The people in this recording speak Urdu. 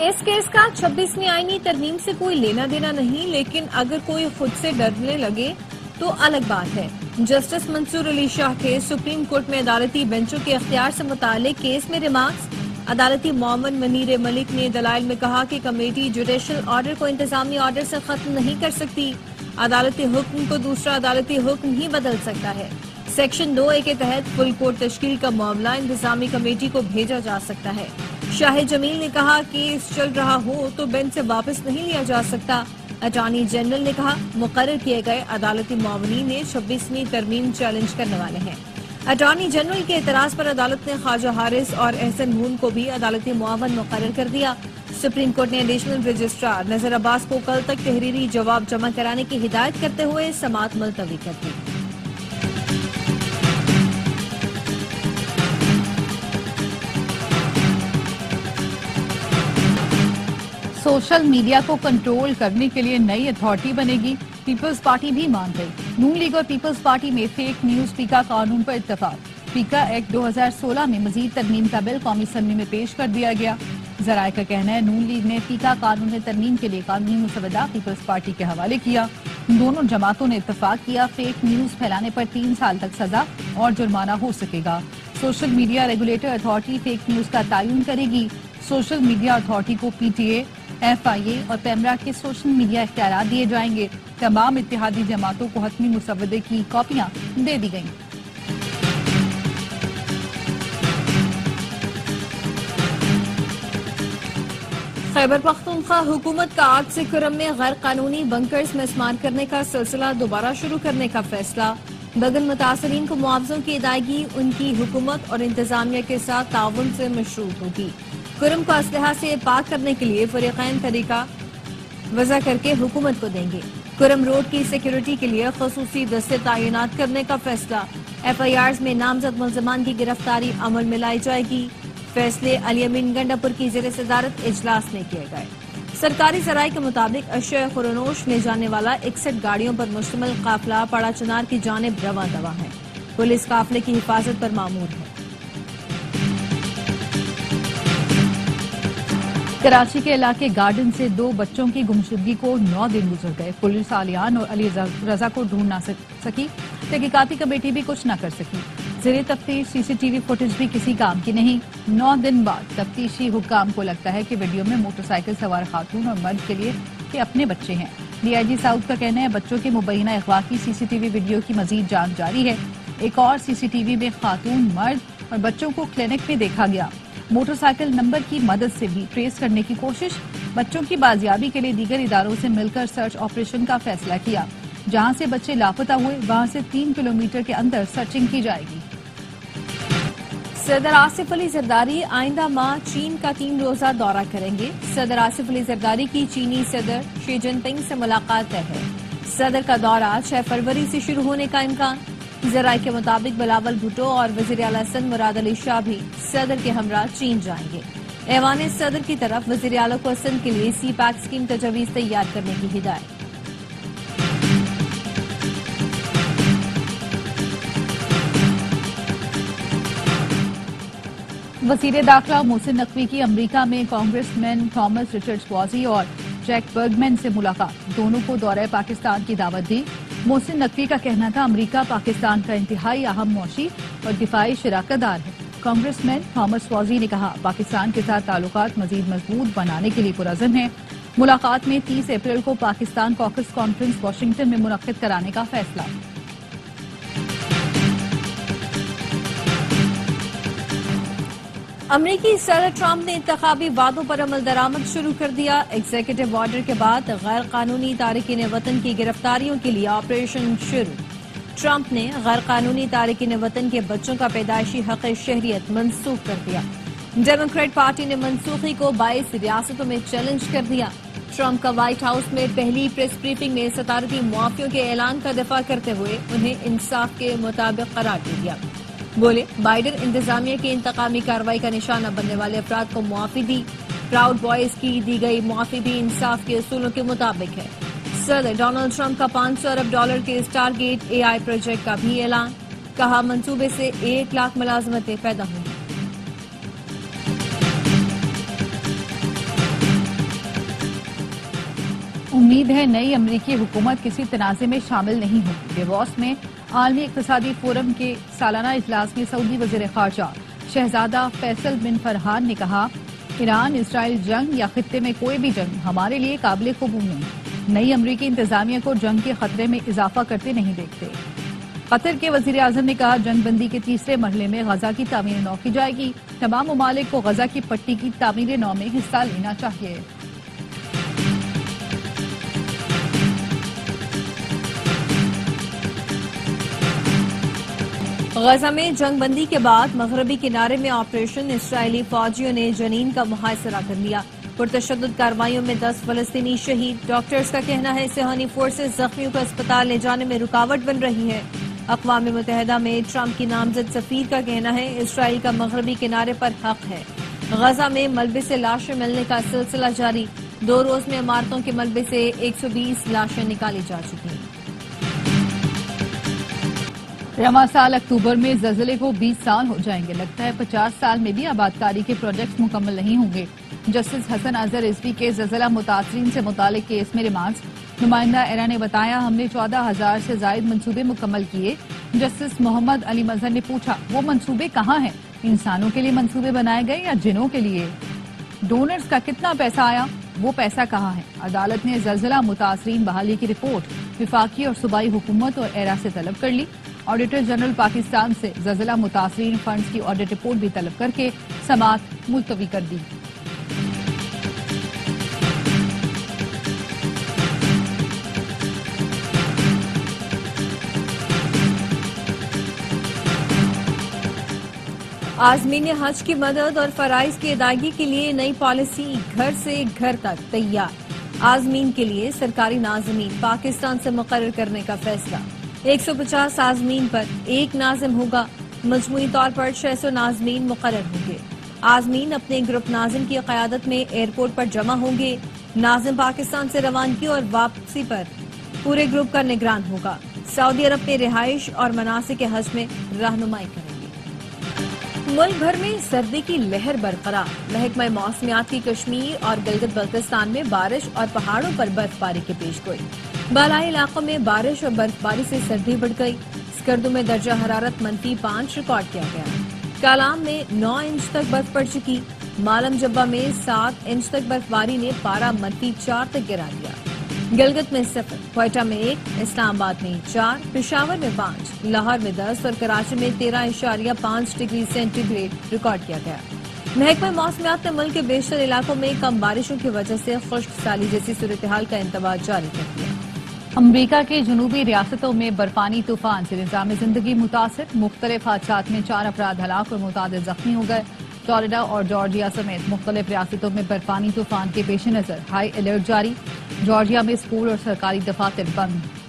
اس کیس کا 26ویں آئینی ترمیم سے کوئی لینا دینا نہیں، لیکن اگر کوئی خود سے ڈرنے لگے تو الگ بات ہے۔ جسٹس منصور علی شاہ کے سپریم کورٹ میں عدالتی بینچوں کے اختیار سے متعلق کیس میں ریمارکس۔ عدالتی معاون منیر ملک نے دلائل میں کہا کہ کمیٹی جوڈیشل آرڈر کو انتظامی آرڈر سے ختم نہیں کر سکتی، عدالتی حکم کو دوسرا عدالتی حکم ہی بدل سکتا ہے۔ سیکشن 2A کے تحت فل کورٹ تشکیل کا معاملہ انتظامی کمیٹی کو بھیجا جا سکتا ہے۔ شاہ جمیل نے کہا کیس چل رہا ہو تو بینچ سے واپس نہیں لیا جا سکتا۔ اٹارنی جنرل نے کہا مقرر کیے گئے عدالتی معاونین نے 26ویں ترمیم چیلنج کرنے والے ہیں۔ اٹارنی جنرل کے اعتراض پر عدالت نے خواجہ حارث اور احسن مون کو بھی عدالتی معاون مقرر کر دیا۔ سپریم کورٹ نے ایڈیشنل رجسٹرار نذیر عباس کو کل تک تحریری جواب جمع کرانے کی ہدایت کرتے ہوئے سماعت ملتوی کر دی۔ سوشل میڈیا کو کنٹرول کرنے کے لیے نئی اتھارٹی بنے گی، پیپلز پارٹی بھی مان گئی۔ نون لیگ اور پیپلز پارٹی میں فیک نیوز پیکا قانون پر اتفاق۔ پیکا ایکٹ 2016 میں مزید ترمیم کا بل قومی اسمبلی میں پیش کر دیا گیا۔ ذرائع کا کہنا ہے نون لیگ نے پیکا قانون میں ترمیم کے لیے قانونی مسودہ پیپلز پارٹی کے حوالے کیا۔ دونوں جماعتوں نے اتفاق کیا فیک نیوز پھیلانے پر 3 سال تک سزا اور جرمانہ ہو سکے گا۔ Social media regulator authority fake news کا تعین کرے گی۔ سوشل میڈیا اتھارٹی کو PTA، FIA اور پیمرا کے سوشل میڈیا اختیارات دیے جائیں گے۔ تمام اتحادی جماعتوں کو حتمی مسودے کی کاپیاں دے دی گئیں۔ خیبر پختونخوا حکومت کا آج سے کرم میں غیر قانونی بنکرز مسمار کرنے کا سلسلہ دوبارہ شروع کرنے کا فیصلہ۔ بدن متاثرین کو معاوضوں کی ادائیگی ان کی حکومت اور انتظامیہ کے ساتھ تعاون سے مشروط ہوگی۔ کرم کو اسلحہ سے پاک کرنے کے لیے فریقین طریقہ وضع کر کے حکومت کو دیں گے۔ کرم روڈ کی سیکیورٹی کے لیے خصوصی دستے تعینات کرنے کا فیصلہ۔ FIRs میں نامزد ملزمان کی گرفتاری عمل میں لائی جائے گی۔ فیصلے الیمین گنڈاپور کی زیر صدارت اجلاس میں کیے گئے۔ سرکاری ذرائع کے مطابق اشیاء خورنوش لے جانے والا 61 گاڑیوں پر مشتمل قافلہ پاڑا چنار کی جانب رواں دواں ہے۔ پولیس قافلے کی حفاظت پر مامور ہے۔ کراچی کے علاقے گارڈن سے 2 بچوں کی گمشدگی کو 9 دن گزر گئے۔ پولیس عالیان اور علی رضا کو ڈھونڈ نہ سکی، تحقیقاتی کمیٹی بھی کچھ نہ کر سکی۔ زیر تفتیش CCTV فوٹیج بھی کسی کام کی نہیں۔ 9 دن بعد تفتیشی حکام کو لگتا ہے کہ ویڈیو میں موٹر سائیکل سوار خاتون اور مرد کے لیے کہ اپنے بچے ہیں۔ DIG ساؤتھ کا کہنا ہے بچوں کے مبینہ اغوا کی CCTV ویڈیو کی مزید جانچ جاری ہے۔ ایک اور CCTV میں خاتون، مرد اور بچوں کو کلینک میں دیکھا گیا۔ موٹر سائیکل نمبر کی مدد سے بھی ٹریس کرنے کی کوشش۔ بچوں کی بازیابی کے لیے دیگر اداروں سے مل کر سرچ آپریشن کا فیصلہ کیا۔ جہاں سے بچے لاپتہ ہوئے وہاں سے 3 کلومیٹر کے اندر سرچنگ کی جائے گی۔ صدر آصف علی زرداری آئندہ ماہ چین کا 3 روزہ دورہ کریں گے۔ صدر آصف علی زرداری کی چینی صدر شی جن پنگ سے ملاقات طے ہے۔ صدر کا دورہ 6 فروری سے شروع ہونے کا امکان۔ ذرائع کے مطابق بلاول بھٹو اور وزیر اعلیٰ سندھ مراد علی شاہ بھی صدر کے ہمراہ چین جائیں گے۔ ایوان صدر کی طرف وزیر اعلیٰ کو سندھ کے لیے سی پیک اسکیم تجویز تیار کرنے کی ہدایت۔ وزیر داخلہ محسن نقوی کی امریکہ میں کانگریس مین تھامس رچرڈ سوازی اور جیک برگمین سے ملاقات۔ دونوں کو دورہ پاکستان کی دعوت دی۔ محسن نقوی کا کہنا تھا امریکہ پاکستان کا انتہائی اہم معاشی اور دفاعی شراکت دار ہے۔ کانگریس مین تھامس سوازی نے کہا پاکستان کے ساتھ تعلقات مزید مضبوط بنانے کے لیے پرعزم ہے۔ ملاقات میں 30 اپریل کو پاکستان کوکس کانفرنس واشنگٹن میں منعقد کرانے کا فیصلہ۔ امریکی صدر ٹرمپ نے انتخابی وعدوں پر عمل درآمد شروع کر دیا۔ ایگزیکٹو آرڈر کے بعد غیر قانونی تارکین وطن کی گرفتاریوں کے لیے آپریشن شروع۔ ٹرمپ نے غیر قانونی تارکین وطن کے بچوں کا پیدائشی حق شہریت منسوخ کر دیا۔ ڈیموکریٹ پارٹی نے منسوخی کو 22 ریاستوں میں چیلنج کر دیا۔ ٹرمپ کا وائٹ ہاؤس میں پہلی پریس بریفنگ میں صدارتی معافیوں کے اعلان کا دفاع کرتے ہوئے انہیں انصاف کے مطابق قرار دے دیا۔ بولے بائیڈن انتظامیہ کی انتقامی کارروائی کا نشانہ بننے والے افراد کو معافی دی۔ پراؤڈ بوائز کی دی گئی معافی بھی انصاف کے اصولوں کے مطابق ہے۔ صدر ڈونلڈ ٹرمپ کا $500 ارب کے اسٹار گیٹ AI پروجیکٹ کا بھی اعلان، کہا منصوبے سے 1 لاکھ ملازمتیں پیدا ہوں گی۔ امید ہے نئی امریکی حکومت کسی تنازع میں شامل نہیں ہوگی۔ ڈیووس میں عالمی اقتصادی فورم کے سالانہ اجلاس میں سعودی وزیر خارجہ شہزادہ فیصل بن فرحان نے کہا، ایران اسرائیل جنگ یا خطے میں کوئی بھی جنگ ہمارے لیے قابل قبول نہیں۔ نئی امریکی انتظامیہ کو جنگ کے خطرے میں اضافہ کرتے نہیں دیکھتے۔ قطر کے وزیر اعظم نے کہا، جنگ بندی کے تیسرے مرحلے میں غزہ کی تعمیر نو کی جائے گی۔ تمام ممالک کو غزہ کی پٹی کی تعمیر نو میں حصہ لینا چاہیے۔ غزہ میں جنگ بندی کے بعد مغربی کنارے میں آپریشن اسرائیلی فوجیوں نے جنین کا محاصرہ کر لیا۔ پرتشدد کارروائیوں میں 10 فلسطینی شہید۔ ڈاکٹرز کا کہنا ہے صہیونی فورسز زخمیوں کو اسپتال لے جانے میں رکاوٹ بن رہی ہے۔ اقوام متحدہ میں ٹرمپ کی نامزد سفیر کا کہنا ہے اسرائیل کا مغربی کنارے پر حق ہے۔ غزہ میں ملبے سے لاشیں ملنے کا سلسلہ جاری۔ 2 روز میں عمارتوں کے ملبے سے 120 لاشیں نکالی جا چکی ہیں۔ رواں سال اکتوبر میں زلزلے کو 20 سال ہو جائیں گے۔ لگتا ہے 50 سال میں بھی آبادکاری کے پروجیکٹس مکمل نہیں ہوں گے۔ جسٹس حسن اظہر رضوی کے زلزلہ متاثرین سے متعلق کیس میں ریمانڈز۔ نمائندہ ایرا نے بتایا، ہم نے 14,000 سے زائد منصوبے مکمل کیے۔ جسٹس محمد علی مظہر نے پوچھا، وہ منصوبے کہاں ہیں؟ انسانوں کے لیے منصوبے بنائے گئے یا جنوں کے لیے؟ ڈونرز کا کتنا پیسہ آیا؟ وہ پیسہ کہاں ہے؟ عدالت نے زلزلہ متاثرین بحالی کی رپورٹ وفاقی اور صوبائی حکومت اور ایرا سے طلب کر لی۔ آڈیٹر جنرل پاکستان سے زلزلہ متاثرین فنڈز کی آڈٹ رپورٹ بھی طلب کر کے سماعت ملتوی کر دی۔ عازمین حج کی مدد اور فرائض کی ادائیگی کے لیے نئی پالیسی گھر سے گھر تک تیار۔ عازمین کے لیے سرکاری ناظمین پاکستان سے مقرر کرنے کا فیصلہ۔ 150 عازمین پر ایک ناظم ہوگا۔ مجموعی طور پر 600 ناظمین مقرر ہوں گے۔ عازمین اپنے گروپ ناظم کی قیادت میں ایئرپورٹ پر جمع ہوں گے۔ ناظم پاکستان سے روانگی اور واپسی پر پورے گروپ کا نگران ہوگا۔ سعودی عرب میں رہائش اور مناسک حج میں رہنمائی کریں گے۔ ملک بھر میں سردی کی لہر برقرار۔ محکمہ موسمیات کی کشمیر اور گلگت بلتستان میں بارش اور پہاڑوں پر برف باری کی پیش گوئی۔ بالائی علاقوں میں بارش اور برف باری سے سردی بڑھ گئی۔ اسکردو میں درجہ حرارت -5 ریکارڈ کیا گیا۔ کالام میں 9 انچ تک برف پڑ چکی۔ مالم جبہ میں 7 انچ تک برف باری نے پارہ -4 تک گرا دیا۔ گلگت میں 0، کوئٹہ میں 1، اسلام آباد میں 4، پشاور میں 5، لاہور میں 10 اور کراچی میں 13.5 ڈگری سینٹی گریڈ ریکارڈ کیا گیا۔ محکمہ موسمیات نے ملک کے بیشتر علاقوں میں کم بارشوں کی وجہ سے خشک سالی جیسی صورتحال کا انتباہ جاری کر دیا۔ امریکہ کے جنوبی ریاستوں میں برفانی طوفان سے نظام زندگی متاثر۔ مختلف حادثات میں 4 افراد ہلاک اور متعدد زخمی ہو گئے۔ فلوریڈا اور جارجیا سمیت مختلف ریاستوں میں برفانی طوفان کے پیش نظر ہائی الرٹ جاری۔ جارجیا میں اسکول اور سرکاری دفاتر بند۔